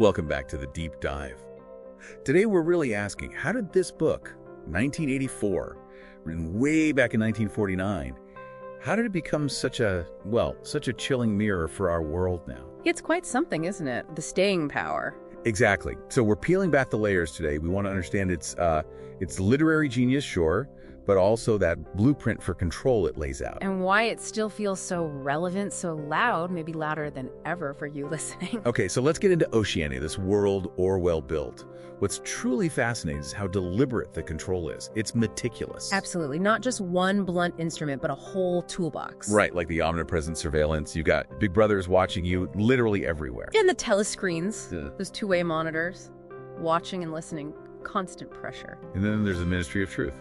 Welcome back to the Deep Dive. Today we're really asking, how did this book, 1984, written way back in 1949, how did it become such a chilling mirror for our world now? It's quite something, isn't it? The staying power. Exactly. So we're peeling back the layers today. We want to understand its literary genius, sure, but also that blueprint for control it lays out. And why it still feels so relevant, so loud, maybe louder than ever for you listening. Okay, so let's get into Oceania, this world Orwell built. What's truly fascinating is how deliberate the control is. It's meticulous. Absolutely. Not just one blunt instrument, but a whole toolbox. Right, like the omnipresent surveillance. You got Big Brothers watching you literally everywhere. And the telescreens, those two-way monitors, watching and listening, constant pressure. And then there's the Ministry of Truth.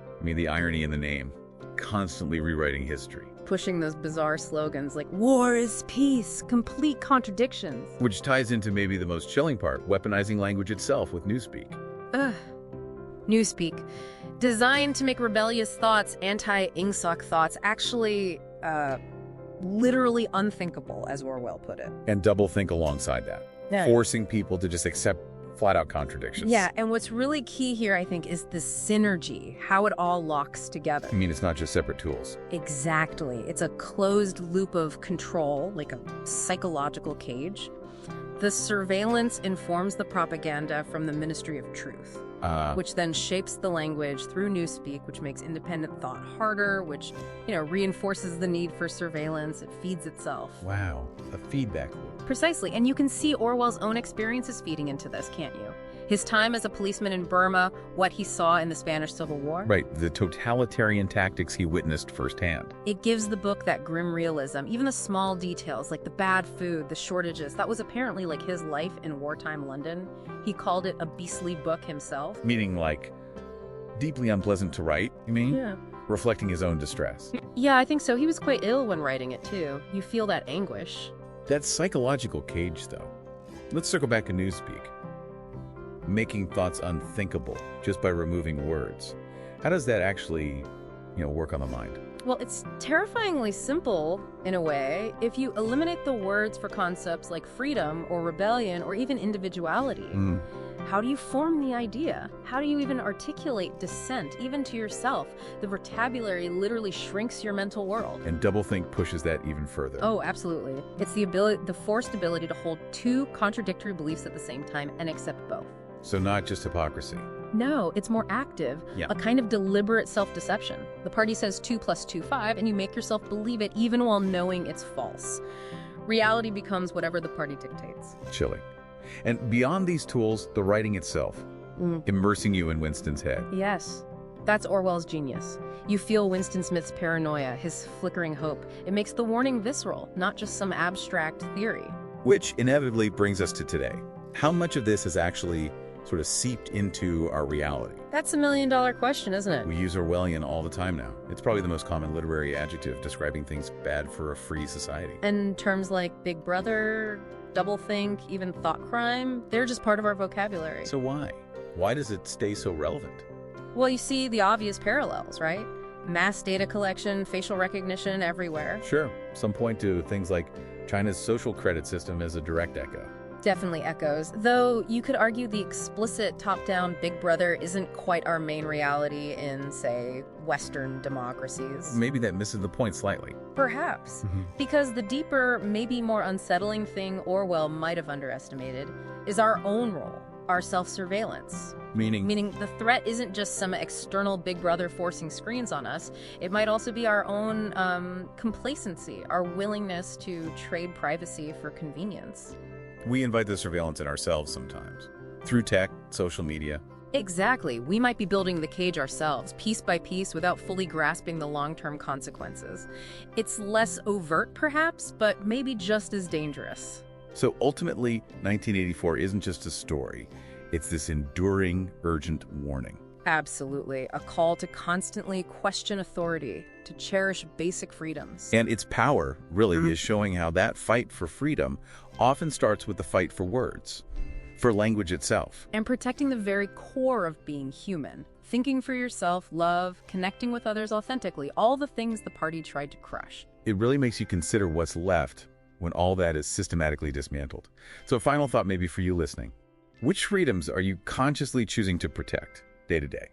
I mean, the irony in the name, constantly rewriting history. Pushing those bizarre slogans like, war is peace, complete contradictions. Which ties into maybe the most chilling part, weaponizing language itself with newspeak. Ugh. Newspeak. Designed to make rebellious thoughts, anti-INGSOC thoughts, actually, literally unthinkable, as Orwell put it. And doublethink alongside that. Yeah. Forcing people to just accept flat-out contradictions. Yeah, and what's really key here, I think, is the synergy, how it all locks together. I mean, it's not just separate tools. Exactly. It's a closed loop of control, like a psychological cage. The surveillance informs the propaganda from the Ministry of Truth, which then shapes the language through newspeak, which makes independent thought harder, which, reinforces the need for surveillance. It feeds itself. Wow, a feedback loop. Precisely, and you can see Orwell's own experiences feeding into this, can't you? His time as a policeman in Burma, what he saw in the Spanish Civil War. Right, the totalitarian tactics he witnessed firsthand. It gives the book that grim realism, even the small details, like the bad food, the shortages. That was apparently like his life in wartime London. He called it a beastly book himself. Meaning like deeply unpleasant to write, you mean? Yeah. Reflecting his own distress. Yeah, I think so. He was quite ill when writing it, too. You feel that anguish. That psychological cage, though. Let's circle back to newspeak. Making thoughts unthinkable just by removing words. How does that actually, work on the mind? Well, it's terrifyingly simple, in a way. If you eliminate the words for concepts like freedom or rebellion or even individuality, how do you form the idea? How do you even articulate dissent, even to yourself? The vocabulary literally shrinks your mental world. And doublethink pushes that even further. Oh, absolutely. It's the forced ability to hold two contradictory beliefs at the same time and accept both. So not just hypocrisy. No, it's more active, a kind of deliberate self-deception. The party says 2 + 2 = 5, and you make yourself believe it even while knowing it's false. Reality becomes whatever the party dictates. Chilling. And beyond these tools, the writing itself, immersing you in Winston's head. Yes, that's Orwell's genius. You feel Winston Smith's paranoia, his flickering hope. It makes the warning visceral, not just some abstract theory. Which inevitably brings us to today. How much of this is actually sort of seeped into our reality? That's a million-dollar question, isn't it? We use Orwellian all the time now. It's probably the most common literary adjective describing things bad for a free society. And terms like Big Brother, doublethink, even thoughtcrime, they're just part of our vocabulary. So why? Why does it stay so relevant? Well, you see the obvious parallels, right? Mass data collection, facial recognition everywhere. Sure. Some point to things like China's social credit system as a direct echo. Definitely echoes, though you could argue the explicit top-down Big Brother isn't quite our main reality in, say, Western democracies. Maybe that misses the point slightly. Perhaps, because the deeper, maybe more unsettling thing Orwell might have underestimated is our own role, our self-surveillance. Meaning the threat isn't just some external Big Brother forcing screens on us. It might also be our own complacency, our willingness to trade privacy for convenience. We invite the surveillance in ourselves sometimes, through tech, social media. Exactly. We might be building the cage ourselves, piece by piece, without fully grasping the long-term consequences. It's less overt, perhaps, but maybe just as dangerous. So ultimately, 1984 isn't just a story. It's this enduring, urgent warning. Absolutely. A call to constantly question authority, to cherish basic freedoms. And its power, really, is showing how that fight for freedom often starts with the fight for words, for language itself. And protecting the very core of being human. Thinking for yourself, love, connecting with others authentically, all the things the party tried to crush. It really makes you consider what's left when all that is systematically dismantled. So a final thought maybe for you listening. Which freedoms are you consciously choosing to protect day to day?